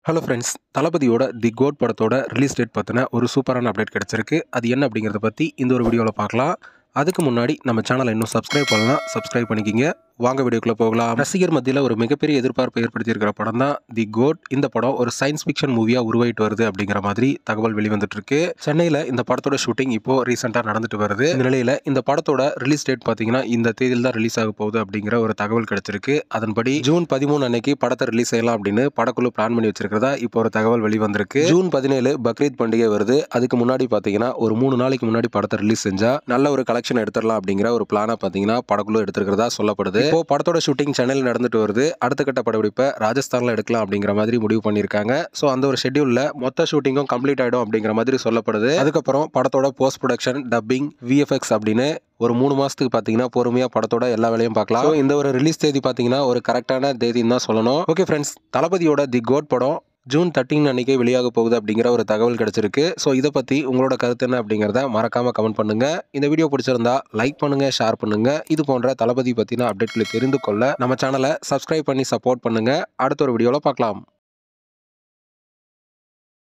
Hello friends, தளபதியோட தி code படத்தோட release date பற்றின ஒரு சூப்பரான அப்டேட் கிடச்சிருக்கு. அது என்ன அப்படிங்கிறத பற்றி இந்த ஒரு வீடியோவில் பார்க்கலாம். அதுக்கு முன்னாடி நம்ம சேனலை இன்னும் சப்ஸ்கிரைப் பண்ணலாம், சப்ஸ்கிரைப் பண்ணிக்கிங்க. வாங்க வீடியோக்குள்ளே போகலாம். ரசிகர் மத்தியில் ஒரு மிகப்பெரிய எதிர்பார்ப்பை ஏற்படுத்தியிருக்கிற படம் தான் தி கோட். இந்த படம் ஒரு சயின்ஸ் ஃபிக்ஷன் மூவியாக உருவாயிட்டு வருது அப்படிங்கிற மாதிரி தகவல் வெளிவந்துட்டு இருக்கு. சென்னையில் இந்த படத்தோட ஷூட்டிங் இப்போ ரீசெண்டாக நடந்துட்டு வருது. இந்த நிலையில் இந்த படத்தோட ரிலீஸ் டேட் பார்த்தீங்கன்னா இந்த தேதியில் தான் ரிலீஸ் ஆக போகுது அப்படிங்கிற ஒரு தகவல் கிடைச்சிருக்கு. அதன்படி ஜூன் 13 அன்னைக்கு படத்தை ரிலீஸ் செய்யலாம் அப்படின்னு படக்குழு பிளான் பண்ணி வச்சிருக்கிறதா இப்போ ஒரு தகவல் வெளிவந்திருக்கு. ஜூன் 17 பக்ரீத் பண்டிகை வருது. அதுக்கு முன்னாடி பார்த்தீங்கன்னா ஒரு 3 நாளைக்கு முன்னாடி படத்தை ரிலீஸ் செஞ்சா நல்ல ஒரு கலெக்ஷன் எடுத்துடலாம் அப்படிங்கிற ஒரு பிளானை பார்த்தீங்கன்னா படக்குழு எடுத்திருக்கிறதா சொல்லப்படுது. இப்போ படத்தோட ஷூட்டிங் சென்னையில் நடந்துட்டு வருது. அடுத்த கட்ட படப்பிடிப்பை ராஜஸ்தான்ல எடுக்கலாம் அப்படிங்கிற மாதிரி முடிவு பண்ணியிருக்காங்க. ஸோ அந்த ஒரு ஷெட்யூல்ல மொத்த ஷூட்டிங்கும் கம்ப்ளீட் ஆயிடும் அப்படிங்கிற மாதிரி சொல்லப்படுது. அதுக்கப்புறம் படத்தோட போஸ்ட் ப்ரொடக்ஷன், டப்பிங், VFX அப்படின்னு ஒரு 3 மாசத்துக்கு பார்த்தீங்கன்னா பொறுமையாக படத்தோட எல்லா வேலையும் பார்க்கலாம். இந்த ஒரு ரிலீஸ் தேதி பார்த்தீங்கன்னா ஒரு கரெக்டான தேதின்னு தான் சொல்லணும். ஓகே ஃப்ரெண்ட்ஸ், தளபதியோட தி கோட் படம் ஜூன் 13 அன்னைக்கே வெளியாக போகுது அப்படிங்கிற ஒரு தகவல் கிடைச்சிருக்கு. ஸோ இதை பற்றி உங்களோட கருத்து என்ன அப்படிங்கிறத மறக்காம கமெண்ட் பண்ணுங்க. இந்த வீடியோ பிடிச்சிருந்தா லைக் பண்ணுங்க, ஷேர் பண்ணுங்க. இது போன்ற தளபதி பற்றின அப்டேட்களை தெரிந்து கொள்ள நம்ம சேனலை சப்ஸ்கிரைப் பண்ணி சப்போர்ட் பண்ணுங்க. அடுத்த ஒரு வீடியோவில் பார்க்கலாம்.